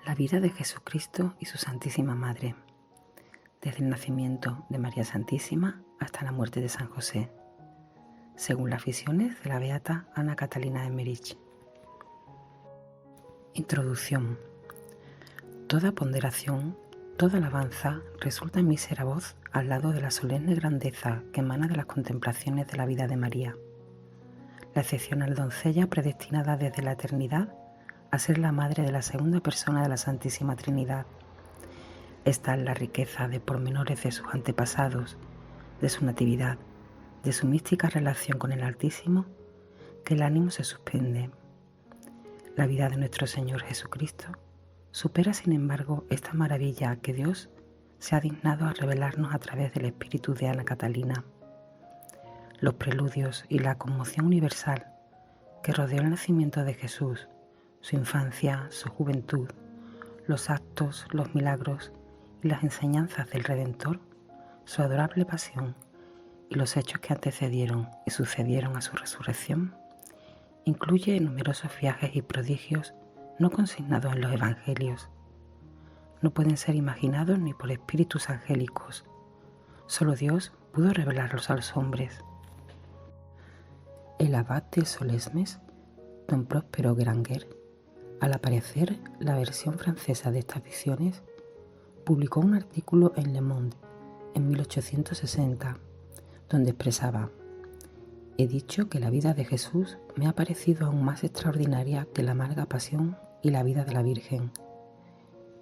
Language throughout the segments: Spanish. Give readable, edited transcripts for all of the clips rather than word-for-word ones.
La vida de Jesucristo y su Santísima Madre, desde el nacimiento de María Santísima hasta la muerte de San José, según las visiones de la beata Ana Catalina de Emmerich. Introducción. Toda ponderación, toda alabanza resulta mísera voz al lado de la solemne grandeza que emana de las contemplaciones de la vida de María, la excepcional doncella predestinada desde la eternidad a ser la madre de la segunda persona de la Santísima Trinidad. Esta es la riqueza de pormenores de sus antepasados, de su natividad, de su mística relación con el Altísimo, que el ánimo se suspende. La vida de nuestro Señor Jesucristo supera, sin embargo, esta maravilla que Dios se ha dignado a revelarnos a través del espíritu de Ana Catalina. Los preludios y la conmoción universal que rodeó el nacimiento de Jesús, su infancia, su juventud, los actos, los milagros y las enseñanzas del Redentor, su adorable pasión y los hechos que antecedieron y sucedieron a su resurrección, incluye numerosos viajes y prodigios no consignados en los evangelios. No pueden ser imaginados ni por espíritus angélicos. Solo Dios pudo revelarlos a los hombres. El abad de Solesmes, don Próspero Granger, al aparecer la versión francesa de estas visiones, publicó un artículo en Le Monde en 1860, donde expresaba: «He dicho que la vida de Jesús me ha parecido aún más extraordinaria que la amarga pasión y la vida de la Virgen,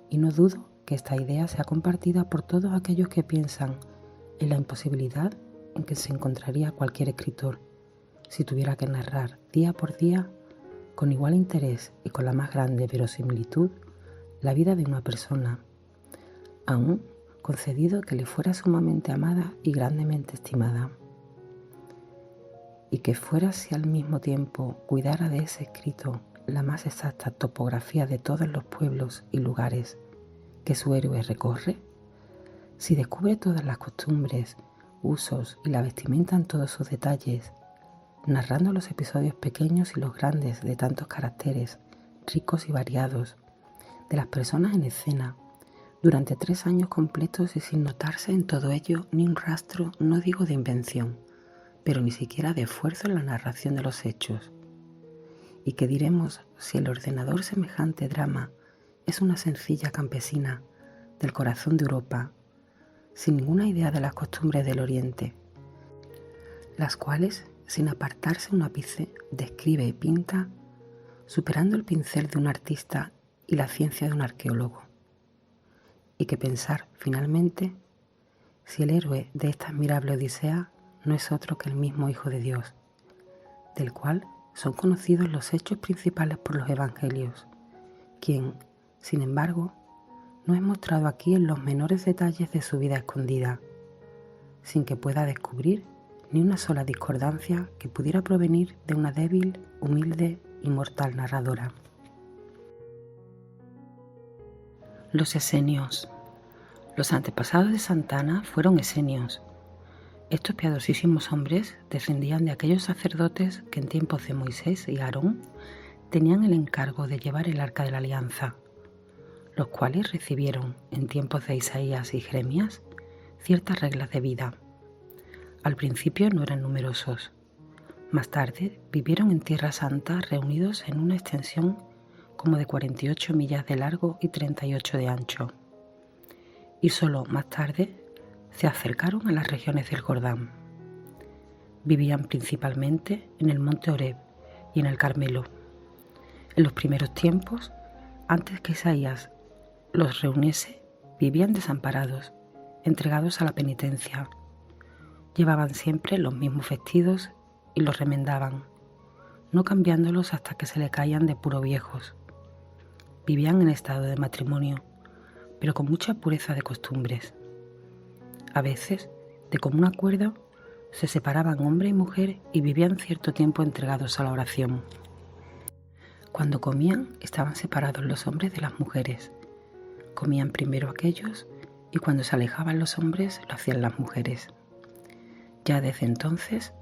y no dudo que esta idea sea compartida por todos aquellos que piensan en la imposibilidad en que se encontraría cualquier escritor si tuviera que narrar día por día, con igual interés y con la más grande verosimilitud, la vida de una persona, aún concedido que le fuera sumamente amada y grandemente estimada, y que fuera si al mismo tiempo cuidara de ese escrito la más exacta topografía de todos los pueblos y lugares que su héroe recorre, si descubre todas las costumbres, usos y la vestimenta en todos sus detalles, narrando los episodios pequeños y los grandes de tantos caracteres, ricos y variados, de las personas en escena, durante 3 años completos y sin notarse en todo ello ni un rastro, no digo de invención, pero ni siquiera de esfuerzo en la narración de los hechos. ¿Y qué diremos si el ordenador semejante drama es una sencilla campesina del corazón de Europa, sin ninguna idea de las costumbres del Oriente, las cuales, sin apartarse un ápice, describe y pinta, superando el pincel de un artista y la ciencia de un arqueólogo? Y que pensar, finalmente, si el héroe de esta admirable odisea no es otro que el mismo Hijo de Dios, del cual son conocidos los hechos principales por los evangelios, quien, sin embargo, no es mostrado aquí en los menores detalles de su vida escondida, sin que pueda descubrir ni una sola discordancia que pudiera provenir de una débil, humilde y mortal narradora. Los esenios. Los antepasados de Santa Ana fueron esenios. Estos piadosísimos hombres descendían de aquellos sacerdotes que en tiempos de Moisés y Aarón tenían el encargo de llevar el arca de la alianza, los cuales recibieron en tiempos de Isaías y Jeremías ciertas reglas de vida. Al principio no eran numerosos. Más tarde vivieron en Tierra Santa reunidos en una extensión como de 48 millas de largo y 38 de ancho. Y solo más tarde se acercaron a las regiones del Jordán. Vivían principalmente en el monte Horeb y en el Carmelo. En los primeros tiempos, antes que Isaías los reuniese, vivían desamparados, entregados a la penitencia. Llevaban siempre los mismos vestidos y los remendaban, no cambiándolos hasta que se le caían de puro viejos. Vivían en estado de matrimonio, pero con mucha pureza de costumbres. A veces, de común acuerdo, se separaban hombre y mujer y vivían cierto tiempo entregados a la oración. Cuando comían, estaban separados los hombres de las mujeres. Comían primero aquellos y cuando se alejaban los hombres, lo hacían las mujeres. Ya desde entonces,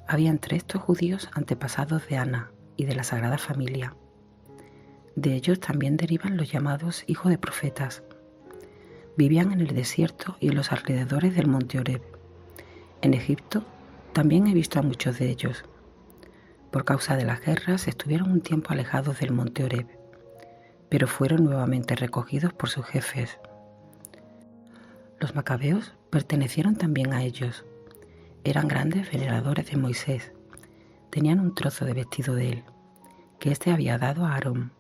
había entre estos judíos antepasados de Ana y de la Sagrada Familia. De ellos también derivan los llamados hijos de profetas. Vivían en el desierto y en los alrededores del monte Oreb. En Egipto también he visto a muchos de ellos. Por causa de las guerras estuvieron un tiempo alejados del monte Oreb, pero fueron nuevamente recogidos por sus jefes. Los macabeos pertenecieron también a ellos. Eran grandes veneradores de Moisés. Tenían un trozo de vestido de él, que éste había dado a Aarón,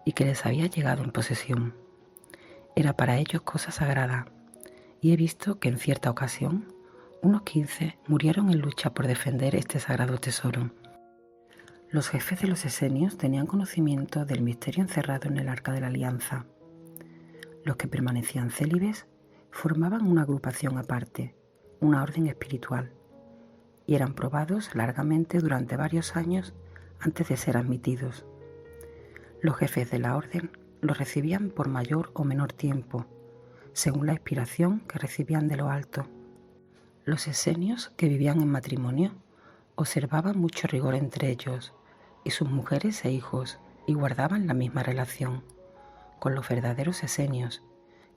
y que les había llegado en posesión. Era para ellos cosa sagrada, y he visto que en cierta ocasión unos 15 murieron en lucha por defender este sagrado tesoro. Los jefes de los esenios tenían conocimiento del misterio encerrado en el Arca de la Alianza. Los que permanecían célibes formaban una agrupación aparte, una orden espiritual, y eran probados largamente durante varios años antes de ser admitidos. Los jefes de la orden los recibían por mayor o menor tiempo, según la inspiración que recibían de lo alto. Los esenios que vivían en matrimonio observaban mucho rigor entre ellos y sus mujeres e hijos, y guardaban la misma relación con los verdaderos esenios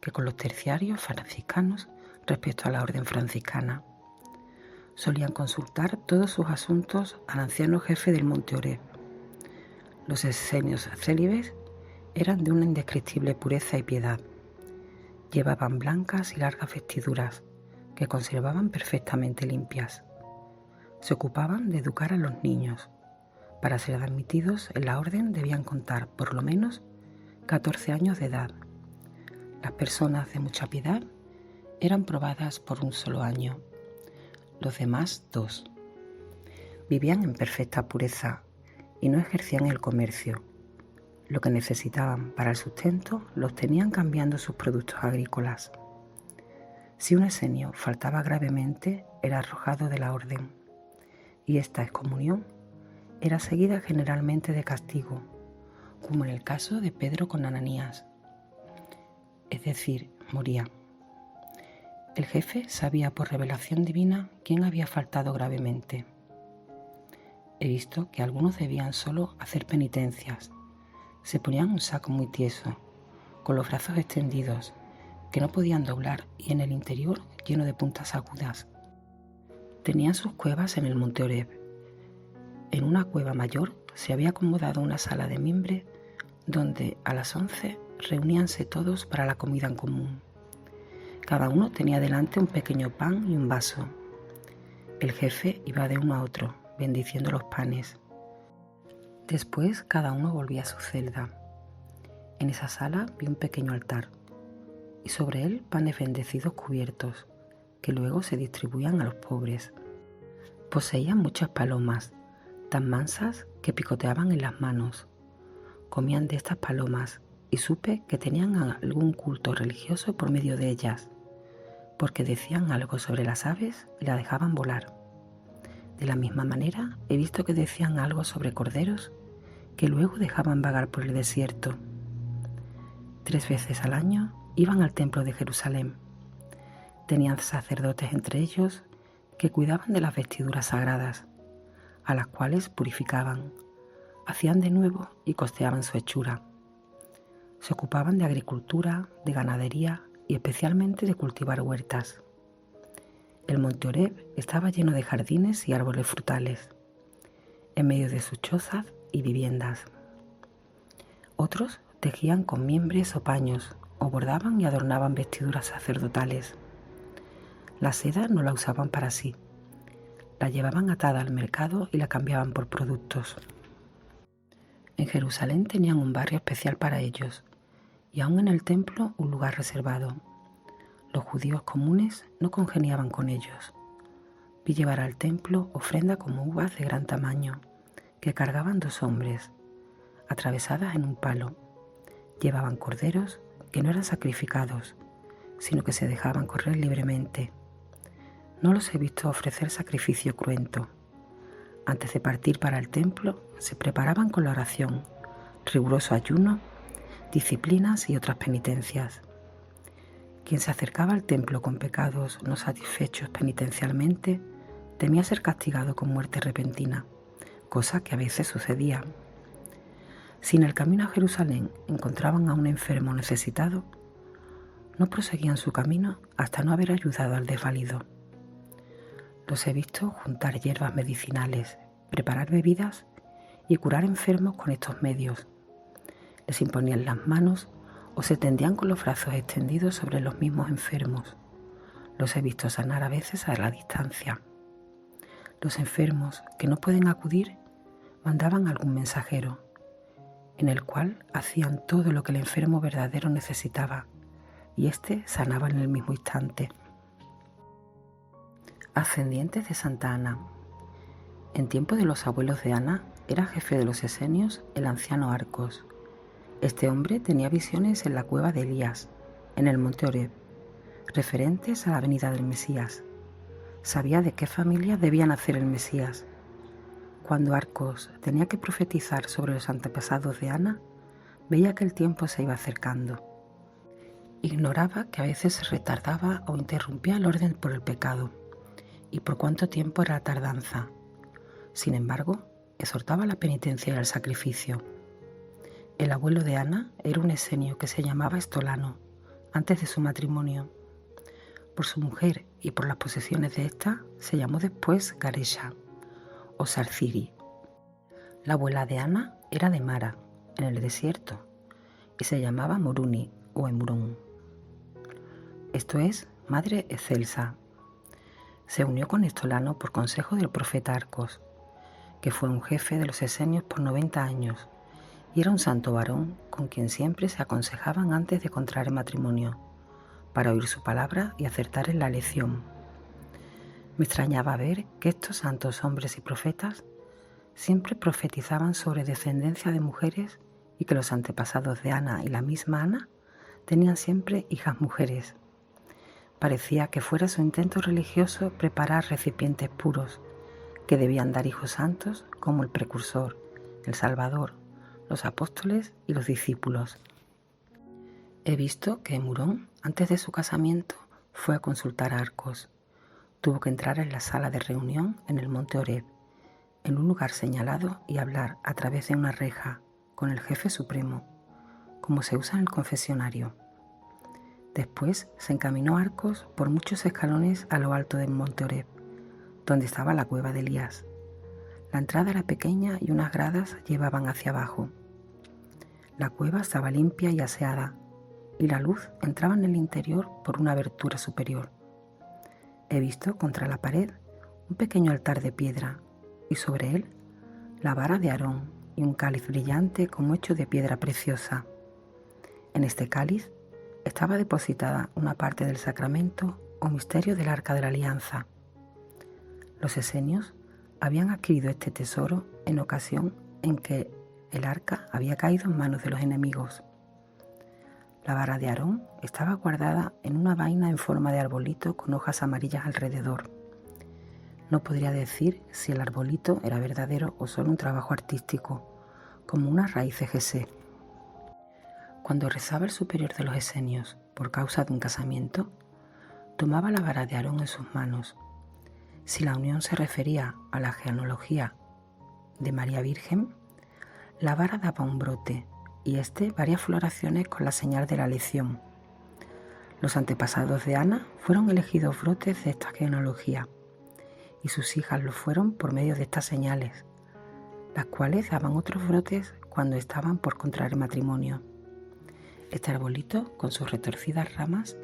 que con los terciarios franciscanos respecto a la orden franciscana. Solían consultar todos sus asuntos al anciano jefe del monte Oreb. Los esenios célibes eran de una indescriptible pureza y piedad. Llevaban blancas y largas vestiduras que conservaban perfectamente limpias. Se ocupaban de educar a los niños. Para ser admitidos en la orden debían contar por lo menos 14 años de edad. Las personas de mucha piedad eran probadas por un solo año, los demás 2. Vivían en perfecta pureza y no ejercían el comercio. Lo que necesitaban para el sustento lo obtenían cambiando sus productos agrícolas. Si un esenio faltaba gravemente, era arrojado de la orden, y esta excomunión era seguida generalmente de castigo, como en el caso de Pedro con Ananías, es decir, moría. El jefe sabía por revelación divina quién había faltado gravemente. He visto que algunos debían solo hacer penitencias. Se ponían un saco muy tieso, con los brazos extendidos, que no podían doblar, y en el interior lleno de puntas agudas. Tenían sus cuevas en el monte Oreb. En una cueva mayor se había acomodado una sala de mimbre donde a las 11 reuníanse todos para la comida en común. Cada uno tenía delante un pequeño pan y un vaso. El jefe iba de uno a otro, bendiciendo los panes. Después cada uno volvía a su celda. En esa sala vi un pequeño altar, y sobre él panes bendecidos cubiertos, que luego se distribuían a los pobres. Poseían muchas palomas, tan mansas que picoteaban en las manos. Comían de estas palomas, y supe que tenían algún culto religioso por medio de ellas, porque decían algo sobre las aves y la dejaban volar. De la misma manera he visto que decían algo sobre corderos que luego dejaban vagar por el desierto. 3 veces al año iban al templo de Jerusalén. Tenían sacerdotes entre ellos que cuidaban de las vestiduras sagradas, a las cuales purificaban, hacían de nuevo y costeaban su hechura. Se ocupaban de agricultura, de ganadería y especialmente de cultivar huertas. El monte Oreb estaba lleno de jardines y árboles frutales, en medio de sus chozas y viviendas. Otros tejían con mimbres o paños, o bordaban y adornaban vestiduras sacerdotales. La seda no la usaban para sí, la llevaban atada al mercado y la cambiaban por productos. En Jerusalén tenían un barrio especial para ellos, y aún en el templo un lugar reservado. Los judíos comunes no congeniaban con ellos. Vi llevar al templo ofrenda como uvas de gran tamaño, que cargaban 2 hombres, atravesadas en un palo. Llevaban corderos que no eran sacrificados, sino que se dejaban correr libremente. No los he visto ofrecer sacrificio cruento. Antes de partir para el templo, se preparaban con la oración, riguroso ayuno, disciplinas y otras penitencias. Quien se acercaba al templo con pecados no satisfechos penitencialmente, temía ser castigado con muerte repentina, cosa que a veces sucedía. Si en el camino a Jerusalén encontraban a un enfermo necesitado, no proseguían su camino hasta no haber ayudado al desvalido. Los he visto juntar hierbas medicinales, preparar bebidas y curar enfermos con estos medios. Les imponían las manos o se tendían con los brazos extendidos sobre los mismos enfermos. Los he visto sanar a veces a la distancia. Los enfermos que no pueden acudir mandaban algún mensajero, en el cual hacían todo lo que el enfermo verdadero necesitaba, y éste sanaba en el mismo instante. Ascendientes de Santa Ana. En tiempo de los abuelos de Ana, era jefe de los esenios el anciano Arcos. Este hombre tenía visiones en la cueva de Elías, en el monte Oreb, referentes a la venida del Mesías. Sabía de qué familia debía nacer el Mesías. Cuando Arcos tenía que profetizar sobre los antepasados de Ana, veía que el tiempo se iba acercando. Ignoraba que a veces se retardaba o interrumpía el orden por el pecado, y por cuánto tiempo era la tardanza. Sin embargo, exhortaba la penitencia y el sacrificio. El abuelo de Ana era un esenio que se llamaba Estolano, antes de su matrimonio. Por su mujer y por las posesiones de ésta, se llamó después Garesha o Sarciri. La abuela de Ana era de Mara, en el desierto, y se llamaba Moruni o Emurón. Esto es, madre excelsa. Se unió con Estolano por consejo del profeta Arcos, que fue un jefe de los esenios por 90 años, y era un santo varón con quien siempre se aconsejaban antes de contraer matrimonio, para oír su palabra y acertar en la elección. Me extrañaba ver que estos santos hombres y profetas siempre profetizaban sobre descendencia de mujeres y que los antepasados de Ana y la misma Ana tenían siempre hijas mujeres. Parecía que fuera su intento religioso preparar recipientes puros que debían dar hijos santos como el precursor, el Salvador, los apóstoles y los discípulos. He visto que Emurón, antes de su casamiento, fue a consultar a Arcos. Tuvo que entrar en la sala de reunión en el monte Oreb, en un lugar señalado, y hablar a través de una reja con el jefe supremo, como se usa en el confesionario. Después se encaminó Arcos por muchos escalones a lo alto del monte Oreb, donde estaba la cueva de Elías. La entrada era pequeña y unas gradas llevaban hacia abajo. La cueva estaba limpia y aseada, y la luz entraba en el interior por una abertura superior. He visto contra la pared un pequeño altar de piedra, y sobre él la vara de Aarón y un cáliz brillante como hecho de piedra preciosa. En este cáliz estaba depositada una parte del sacramento o misterio del Arca de la Alianza. Los esenios habían adquirido este tesoro en ocasión en que el arca había caído en manos de los enemigos. La vara de Aarón estaba guardada en una vaina en forma de arbolito con hojas amarillas alrededor. No podría decir si el arbolito era verdadero o solo un trabajo artístico, como una raíz de Jesé. Cuando rezaba el superior de los esenios por causa de un casamiento, tomaba la vara de Aarón en sus manos. Si la unión se refería a la genealogía de María Virgen, la vara daba un brote y varias floraciones con la señal de la elección. Los antepasados de Ana fueron elegidos brotes de esta genealogía y sus hijas lo fueron por medio de estas señales, las cuales daban otros brotes cuando estaban por contraer matrimonio. Este arbolito, con sus retorcidas ramas,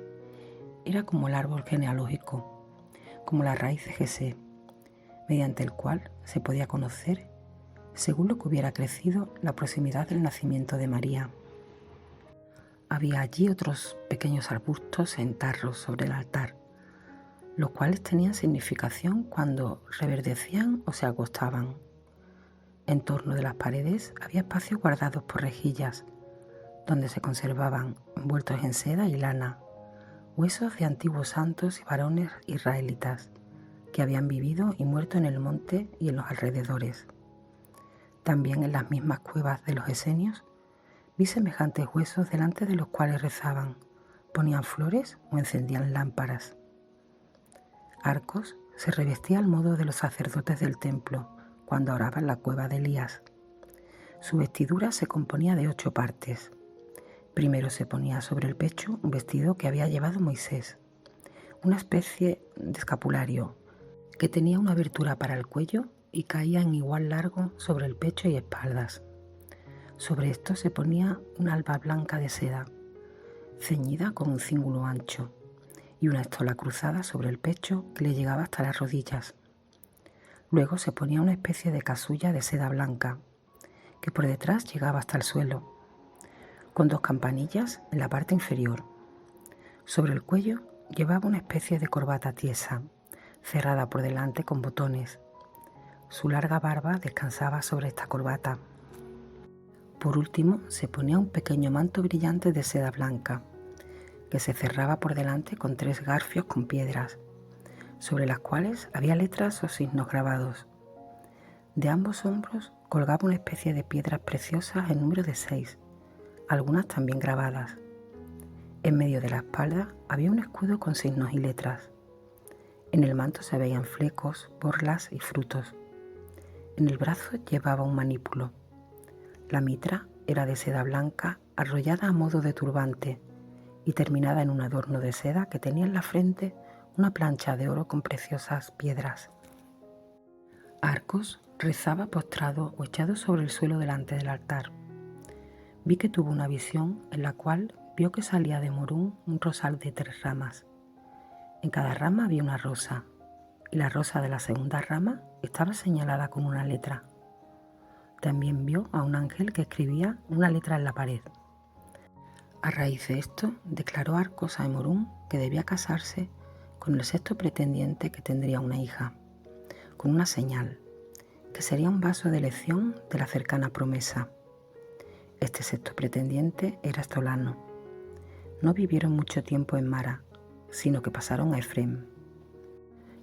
era como el árbol genealógico, como la raíz de Jesé, mediante el cual se podía conocer, según lo que hubiera crecido, la proximidad del nacimiento de María. Había allí otros pequeños arbustos en tarros sobre el altar, los cuales tenían significación cuando reverdecían o se agostaban. En torno de las paredes había espacios guardados por rejillas, donde se conservaban, envueltos en seda y lana, huesos de antiguos santos y varones israelitas que habían vivido y muerto en el monte y en los alrededores. También en las mismas cuevas de los esenios vi semejantes huesos delante de los cuales rezaban, ponían flores o encendían lámparas. Arcos se revestía al modo de los sacerdotes del templo cuando oraba en la cueva de Elías. Su vestidura se componía de 8 partes. Primero se ponía sobre el pecho un vestido que había llevado Moisés, una especie de escapulario que tenía una abertura para el cuello y caía en igual largo sobre el pecho y espaldas. Sobre esto se ponía una alba blanca de seda, ceñida con un cíngulo ancho, y una estola cruzada sobre el pecho que le llegaba hasta las rodillas. Luego se ponía una especie de casulla de seda blanca, que por detrás llegaba hasta el suelo, con 2 campanillas en la parte inferior. Sobre el cuello llevaba una especie de corbata tiesa, cerrada por delante con botones. Su larga barba descansaba sobre esta corbata. Por último, se ponía un pequeño manto brillante de seda blanca, que se cerraba por delante con 3 garfios con piedras, sobre las cuales había letras o signos grabados. De ambos hombros colgaba una especie de piedras preciosas en número de 6, algunas también grabadas. En medio de la espalda había un escudo con signos y letras. En el manto se veían flecos, borlas y frutos. En el brazo llevaba un manípulo. La mitra era de seda blanca arrollada a modo de turbante y terminada en un adorno de seda que tenía en la frente una plancha de oro con preciosas piedras. Arcos rezaba postrado o echado sobre el suelo delante del altar. Vi que tuvo una visión en la cual vio que salía de Morún un rosal de 3 ramas. En cada rama había una rosa, y la rosa de la segunda rama estaba señalada con una letra. También vio a un ángel que escribía una letra en la pared. A raíz de esto, declaró Arcos a Morún que debía casarse con el 6.º pretendiente, que tendría una hija, con una señal, que sería un vaso de elección de la cercana promesa. Este 6.º pretendiente era Estolano. No vivieron mucho tiempo en Mara, sino que pasaron a Efrem.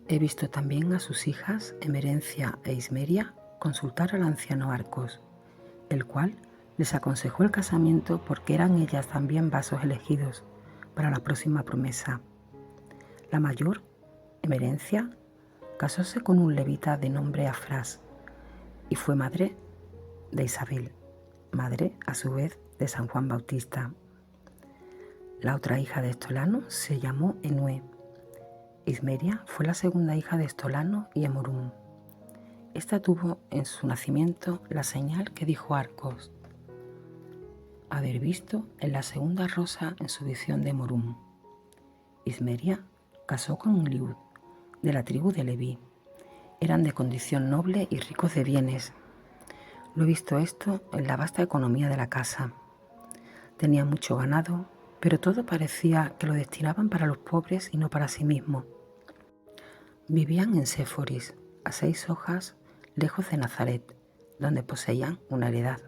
He visto también a sus hijas Emerencia e Ismeria consultar al anciano Arcos, el cual les aconsejó el casamiento porque eran ellas también vasos elegidos para la próxima promesa. La mayor, Emerencia, casóse con un levita de nombre Afrás y fue madre de Isabel, madre a su vez de San Juan Bautista. La otra hija de Estolano se llamó Enue. Ismeria fue la segunda hija de Estolano y Emorum. Esta tuvo en su nacimiento la señal que dijo Arcos haber visto en la segunda rosa en su visión de Emorum. Ismeria casó con Liud, de la tribu de Leví. Eran de condición noble y ricos de bienes. Lo he visto esto en la vasta economía de la casa. Tenían mucho ganado, pero todo parecía que lo destinaban para los pobres y no para sí mismos. Vivían en Séforis, a 6 hojas lejos de Nazaret, donde poseían una heredad.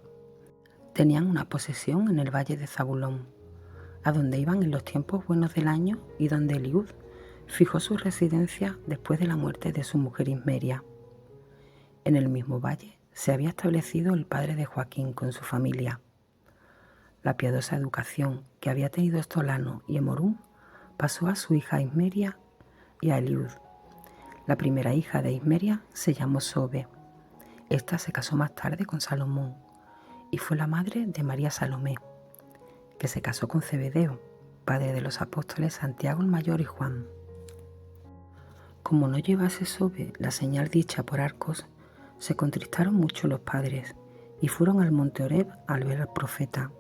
Tenían una posesión en el valle de Zabulón, a donde iban en los tiempos buenos del año y donde Eliud fijó su residencia después de la muerte de su mujer Ismeria. En el mismo valle se había establecido el padre de Joaquín con su familia. La piadosa educación que había tenido Estolano y Emorum pasó a su hija Ismeria y a Eliud. La primera hija de Ismeria se llamó Sobe. Esta se casó más tarde con Salomón y fue la madre de María Salomé, que se casó con Zebedeo, padre de los apóstoles Santiago el Mayor y Juan. Como no llevase Sobe la señal dicha por Arcos, se contristaron mucho los padres y fueron al monte Horeb al ver al profeta,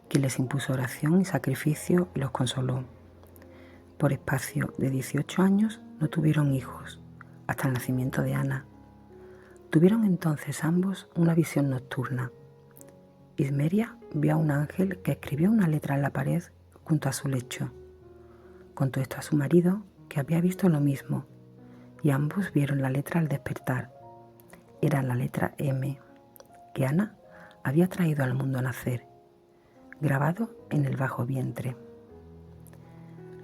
quien les impuso oración y sacrificio y los consoló. Por espacio de 18 años no tuvieron hijos, hasta el nacimiento de Ana. Tuvieron entonces ambos una visión nocturna. Ismeria vio a un ángel que escribió una letra en la pared junto a su lecho. Contó esto a su marido, que había visto lo mismo, y ambos vieron la letra al despertar. Era la letra M, que Ana había traído al mundo a nacer, grabado en el bajo vientre.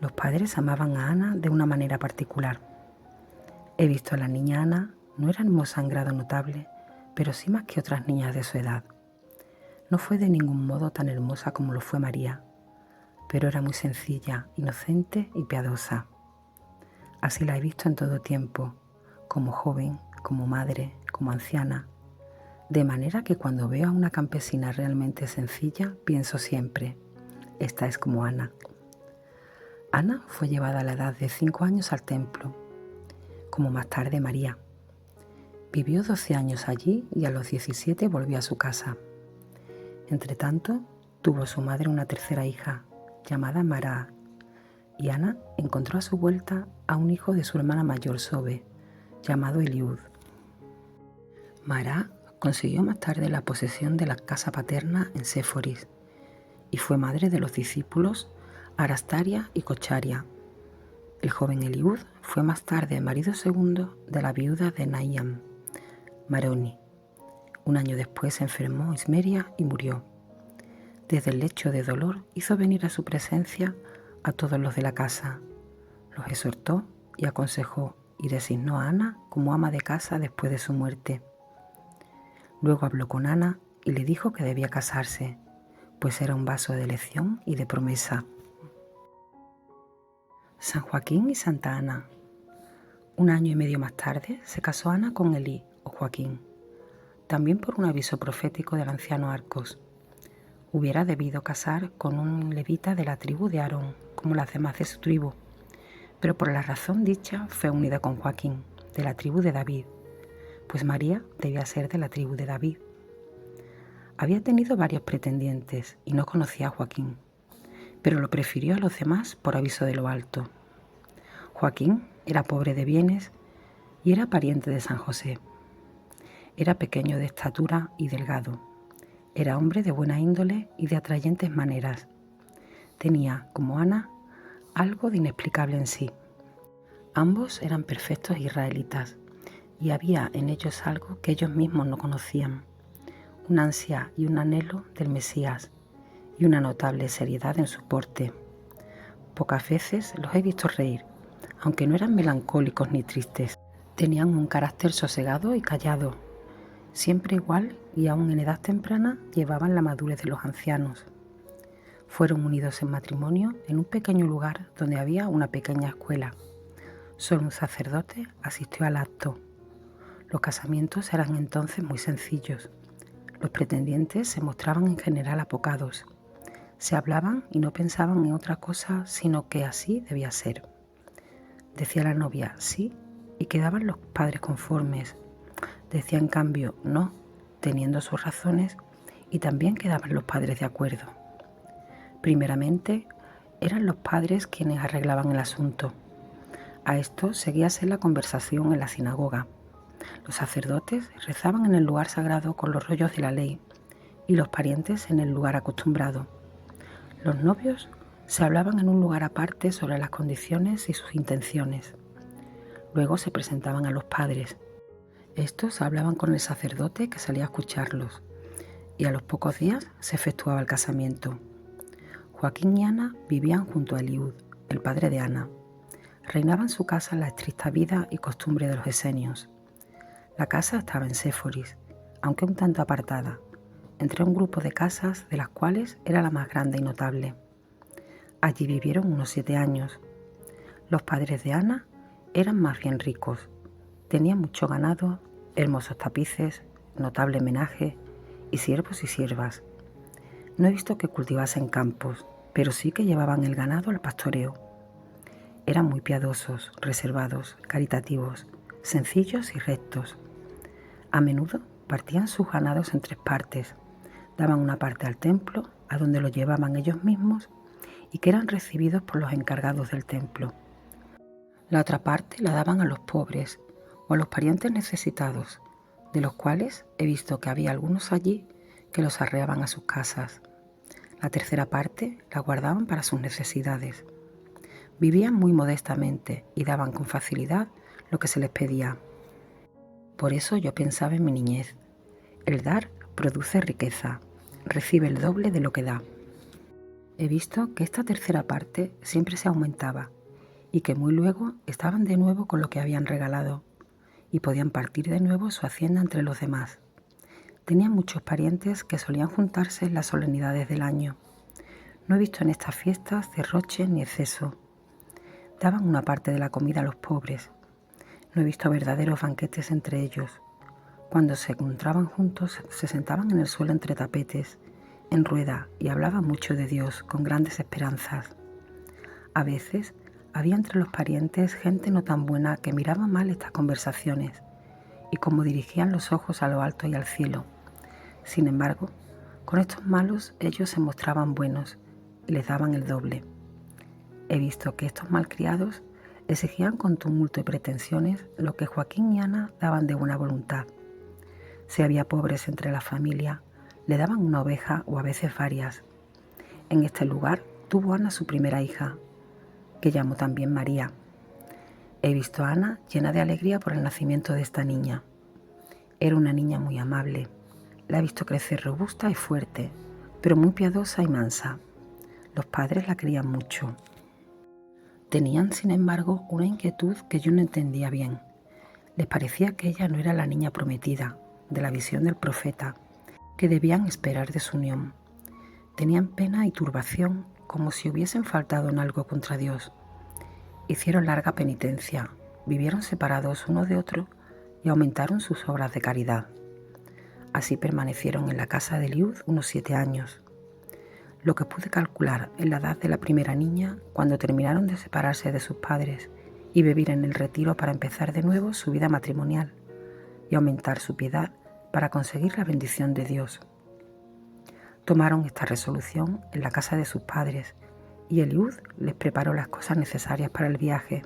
Los padres amaban a Ana de una manera particular. He visto a la niña Ana, no era hermosa en grado notable, pero sí más que otras niñas de su edad. No fue de ningún modo tan hermosa como lo fue María, pero era muy sencilla, inocente y piadosa. Así la he visto en todo tiempo, como joven, como madre, como anciana. De manera que cuando veo a una campesina realmente sencilla, pienso siempre, esta es como Ana. Ana fue llevada a la edad de 5 años al templo, como más tarde María. Vivió 12 años allí y a los 17 volvió a su casa. Entretanto, tuvo su madre una tercera hija, llamada Mara, y Ana encontró a su vuelta a un hijo de su hermana mayor Sobe, llamado Eliud. Mara consiguió más tarde la posesión de la casa paterna en Séforis y fue madre de los discípulos Arastaria y Cocharia. El joven Eliud fue más tarde marido segundo de la viuda de Naíam, Maroni. Un año después se enfermó Ismeria y murió. Desde el lecho de dolor hizo venir a su presencia a todos los de la casa. Los exhortó y aconsejó y designó a Ana como ama de casa después de su muerte. Luego habló con Ana y le dijo que debía casarse, pues era un vaso de elección y de promesa. San Joaquín y Santa Ana. 1 año y medio más tarde se casó Ana con Elí o Joaquín, también por un aviso profético del anciano Arcos. Hubiera debido casar con un levita de la tribu de Aarón, como las demás de su tribu, pero por la razón dicha fue unida con Joaquín, de la tribu de David, pues María debía ser de la tribu de David. Había tenido varios pretendientes y no conocía a Joaquín, pero lo prefirió a los demás por aviso de lo alto. Joaquín era pobre de bienes y era pariente de San José. Era pequeño de estatura y delgado. Era hombre de buena índole y de atrayentes maneras. Tenía, como Ana, algo de inexplicable en sí. Ambos eran perfectos israelitas y había en ellos algo que ellos mismos no conocían, una ansia y un anhelo del Mesías y una notable seriedad en su porte. Pocas veces los he visto reír, aunque no eran melancólicos ni tristes. Tenían un carácter sosegado y callado, siempre igual y aún en edad temprana llevaban la madurez de los ancianos. Fueron unidos en matrimonio en un pequeño lugar donde había una pequeña escuela. Solo un sacerdote asistió al acto. Los casamientos eran entonces muy sencillos. Los pretendientes se mostraban en general apocados. Se hablaban y no pensaban en otra cosa sino que así debía ser. Decía la novia sí y quedaban los padres conformes. Decía en cambio no, teniendo sus razones, y también quedaban los padres de acuerdo. Primeramente eran los padres quienes arreglaban el asunto. A esto seguíase la conversación en la sinagoga. Los sacerdotes rezaban en el lugar sagrado con los rollos de la ley y los parientes en el lugar acostumbrado. Los novios se hablaban en un lugar aparte sobre las condiciones y sus intenciones. Luego se presentaban a los padres. Estos hablaban con el sacerdote que salía a escucharlos y a los pocos días se efectuaba el casamiento. Joaquín y Ana vivían junto a Eliud, el padre de Ana. Reinaba en su casa la estricta vida y costumbre de los esenios. La casa estaba en Séforis, aunque un tanto apartada, entre un grupo de casas de las cuales era la más grande y notable. Allí vivieron unos 7 años. Los padres de Ana eran más bien ricos. Tenían mucho ganado, hermosos tapices, notable menaje y siervos y siervas. No he visto que cultivasen campos, pero sí que llevaban el ganado al pastoreo. Eran muy piadosos, reservados, caritativos, sencillos y rectos. A menudo partían sus ganados en 3 partes, daban una parte al templo, a donde lo llevaban ellos mismos y que eran recibidos por los encargados del templo. La otra parte la daban a los pobres o a los parientes necesitados, de los cuales he visto que había algunos allí que los arreaban a sus casas. La tercera parte la guardaban para sus necesidades. Vivían muy modestamente y daban con facilidad lo que se les pedía. Por eso yo pensaba en mi niñez. El dar produce riqueza, recibe el doble de lo que da. He visto que esta tercera parte siempre se aumentaba y que muy luego estaban de nuevo con lo que habían regalado y podían partir de nuevo su hacienda entre los demás. Tenían muchos parientes que solían juntarse en las solemnidades del año. No he visto en estas fiestas derroche ni exceso. Daban una parte de la comida a los pobres. No he visto verdaderos banquetes entre ellos. Cuando se encontraban juntos, se sentaban en el suelo entre tapetes, en rueda, y hablaban mucho de Dios, con grandes esperanzas. A veces había entre los parientes gente no tan buena que miraba mal estas conversaciones, y como dirigían los ojos a lo alto y al cielo. Sin embargo, con estos malos ellos se mostraban buenos y les daban el doble. He visto que estos malcriados exigían con tumulto y pretensiones lo que Joaquín y Ana daban de buena voluntad. Si había pobres entre la familia, le daban una oveja o a veces varias. En este lugar tuvo Ana su primera hija, que llamó también María. He visto a Ana llena de alegría por el nacimiento de esta niña. Era una niña muy amable. La he visto crecer robusta y fuerte, pero muy piadosa y mansa. Los padres la querían mucho. Tenían, sin embargo, una inquietud que yo no entendía bien. Les parecía que ella no era la niña prometida, de la visión del profeta, que debían esperar de su unión. Tenían pena y turbación, como si hubiesen faltado en algo contra Dios. Hicieron larga penitencia, vivieron separados uno de otro y aumentaron sus obras de caridad. Así permanecieron en la casa de Eliud unos 7 años. Lo que pude calcular en la edad de la primera niña, cuando terminaron de separarse de sus padres y vivir en el retiro para empezar de nuevo su vida matrimonial y aumentar su piedad para conseguir la bendición de Dios. Tomaron esta resolución en la casa de sus padres y Eliud les preparó las cosas necesarias para el viaje.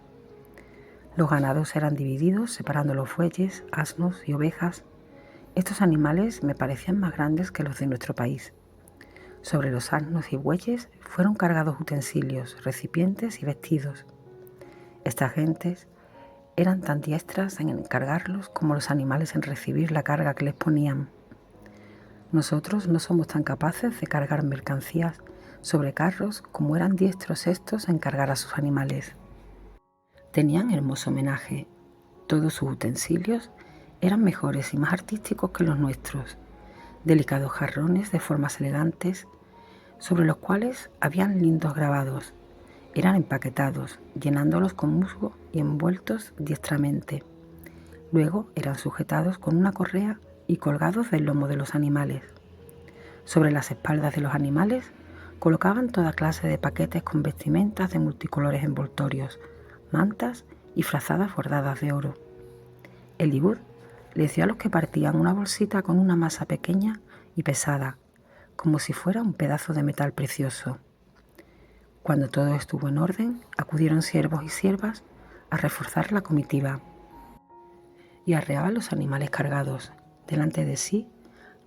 Los ganados eran divididos separando los bueyes, asnos y ovejas. Estos animales me parecían más grandes que los de nuestro país. Sobre los asnos y bueyes fueron cargados utensilios, recipientes y vestidos. Estas gentes eran tan diestras en encargarlos como los animales en recibir la carga que les ponían. Nosotros no somos tan capaces de cargar mercancías sobre carros como eran diestros estos en cargar a sus animales. Tenían hermoso homenaje. Todos sus utensilios eran mejores y más artísticos que los nuestros. Delicados jarrones de formas elegantes, sobre los cuales habían lindos grabados. Eran empaquetados, llenándolos con musgo y envueltos diestramente. Luego eran sujetados con una correa y colgados del lomo de los animales. Sobre las espaldas de los animales colocaban toda clase de paquetes con vestimentas de multicolores envoltorios, mantas y frazadas bordadas de oro. Eliud les dio a los que partían una bolsita con una masa pequeña y pesada, como si fuera un pedazo de metal precioso. Cuando todo estuvo en orden, acudieron siervos y siervas a reforzar la comitiva y arreaban los animales cargados delante de sí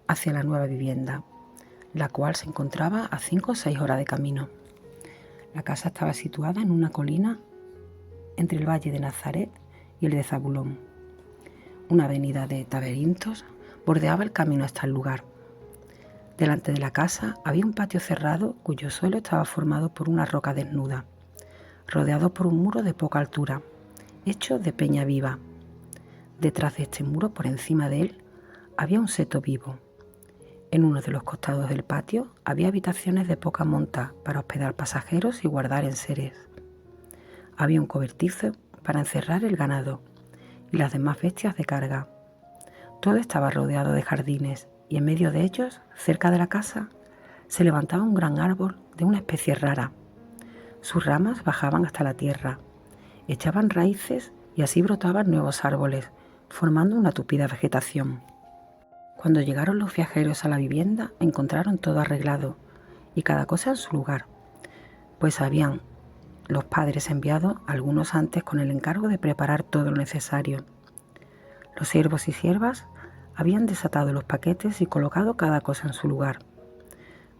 hacia la nueva vivienda, la cual se encontraba a 5 o 6 horas de camino. La casa estaba situada en una colina entre el valle de Nazaret y el de Zabulón. Una avenida de laberintos bordeaba el camino hasta el lugar. Delante de la casa había un patio cerrado cuyo suelo estaba formado por una roca desnuda, rodeado por un muro de poca altura, hecho de peña viva. Detrás de este muro, por encima de él, había un seto vivo. En uno de los costados del patio había habitaciones de poca monta para hospedar pasajeros y guardar enseres. Había un cobertizo para encerrar el ganado y las demás bestias de carga. Todo estaba rodeado de jardines y en medio de ellos, cerca de la casa, se levantaba un gran árbol de una especie rara. Sus ramas bajaban hasta la tierra, echaban raíces y así brotaban nuevos árboles, formando una tupida vegetación. Cuando llegaron los viajeros a la vivienda, encontraron todo arreglado y cada cosa en su lugar, pues habían los padres enviado algunos antes con el encargo de preparar todo lo necesario. Los siervos y siervas habían desatado los paquetes y colocado cada cosa en su lugar.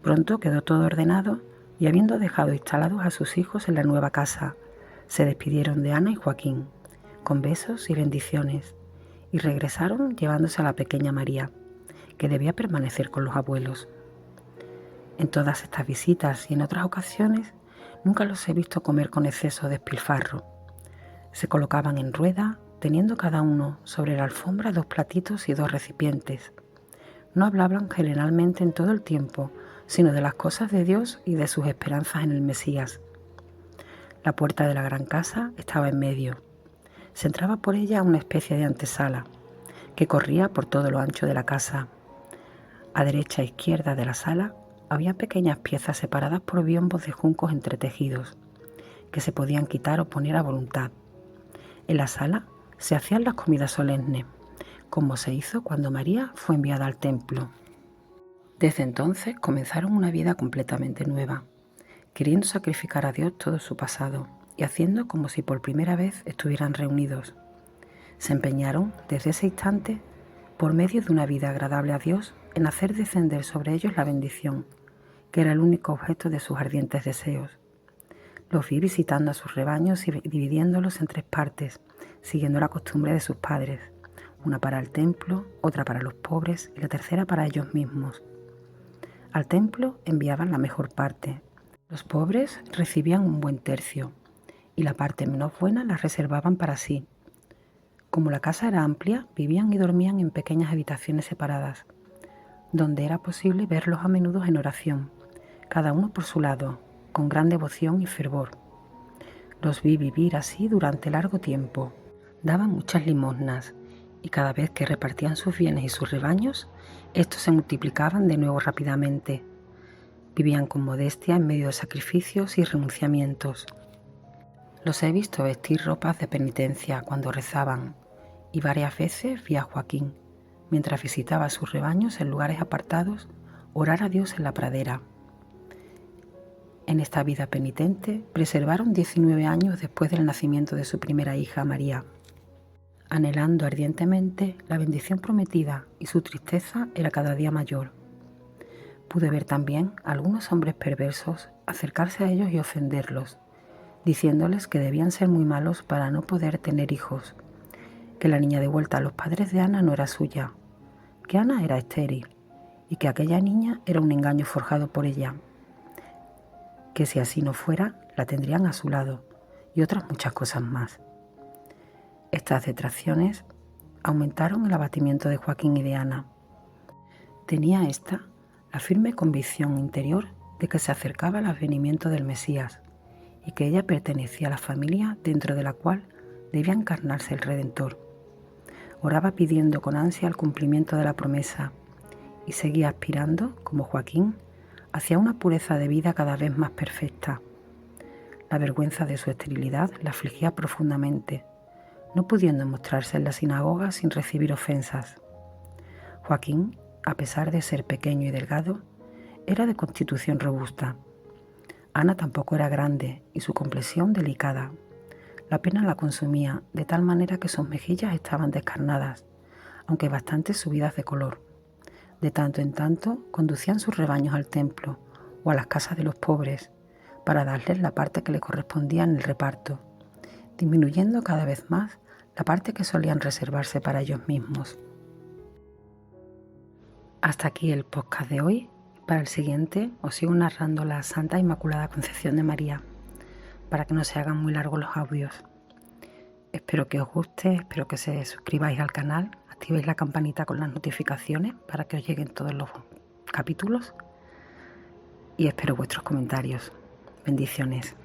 Pronto quedó todo ordenado y habiendo dejado instalados a sus hijos en la nueva casa, se despidieron de Ana y Joaquín, con besos y bendiciones, y regresaron llevándose a la pequeña María, que debía permanecer con los abuelos. En todas estas visitas y en otras ocasiones, nunca los he visto comer con exceso de despilfarro. Se colocaban en rueda, teniendo cada uno sobre la alfombra 2 platitos y 2 recipientes. No hablaban generalmente en todo el tiempo, sino de las cosas de Dios y de sus esperanzas en el Mesías. La puerta de la gran casa estaba en medio. Se entraba por ella a una especie de antesala, que corría por todo lo ancho de la casa. A derecha e izquierda de la sala había pequeñas piezas separadas por biombos de juncos entretejidos, que se podían quitar o poner a voluntad. En la sala se hacían las comidas solemnes, como se hizo cuando María fue enviada al templo. Desde entonces comenzaron una vida completamente nueva, queriendo sacrificar a Dios todo su pasado y haciendo como si por primera vez estuvieran reunidos. Se empeñaron desde ese instante, por medio de una vida agradable a Dios, en hacer descender sobre ellos la bendición, que era el único objeto de sus ardientes deseos. Los vi visitando a sus rebaños y dividiéndolos en 3 partes, siguiendo la costumbre de sus padres, una para el templo, otra para los pobres y la tercera para ellos mismos. Al templo enviaban la mejor parte. Los pobres recibían un buen tercio y la parte menos buena la reservaban para sí. Como la casa era amplia, vivían y dormían en pequeñas habitaciones separadas, donde era posible verlos a menudo en oración, cada uno por su lado, con gran devoción y fervor. Los vi vivir así durante largo tiempo. Daban muchas limosnas y cada vez que repartían sus bienes y sus rebaños, estos se multiplicaban de nuevo rápidamente. Vivían con modestia en medio de sacrificios y renunciamientos. Los he visto vestir ropas de penitencia cuando rezaban, y varias veces vi a Joaquín, mientras visitaba sus rebaños en lugares apartados, orar a Dios en la pradera. En esta vida penitente preservaron 19 años después del nacimiento de su primera hija, María. Anhelando ardientemente la bendición prometida, y su tristeza era cada día mayor. Pude ver también a algunos hombres perversos acercarse a ellos y ofenderlos, diciéndoles que debían ser muy malos para no poder tener hijos, que la niña devuelta a los padres de Ana no era suya, que Ana era estéril y que aquella niña era un engaño forjado por ella, que si así no fuera, la tendrían a su lado, y otras muchas cosas más. Estas detracciones aumentaron el abatimiento de Joaquín y de Ana. Tenía ésta la firme convicción interior de que se acercaba el advenimiento del Mesías y que ella pertenecía a la familia dentro de la cual debía encarnarse el Redentor. Oraba pidiendo con ansia el cumplimiento de la promesa y seguía aspirando, como Joaquín, hacia una pureza de vida cada vez más perfecta. La vergüenza de su esterilidad la afligía profundamente, no pudiendo mostrarse en la sinagoga sin recibir ofensas. Joaquín, a pesar de ser pequeño y delgado, era de constitución robusta. Ana tampoco era grande y su complexión delicada. La pena la consumía de tal manera que sus mejillas estaban descarnadas, aunque bastante subidas de color. De tanto en tanto conducían sus rebaños al templo o a las casas de los pobres para darles la parte que le correspondía en el reparto, disminuyendo cada vez más la parte que solían reservarse para ellos mismos. Hasta aquí el podcast de hoy. Para el siguiente os sigo narrando la Santa Inmaculada Concepción de María, para que no se hagan muy largos los audios. Espero que os guste, espero que se suscribáis al canal, activéis la campanita con las notificaciones para que os lleguen todos los capítulos y espero vuestros comentarios. Bendiciones.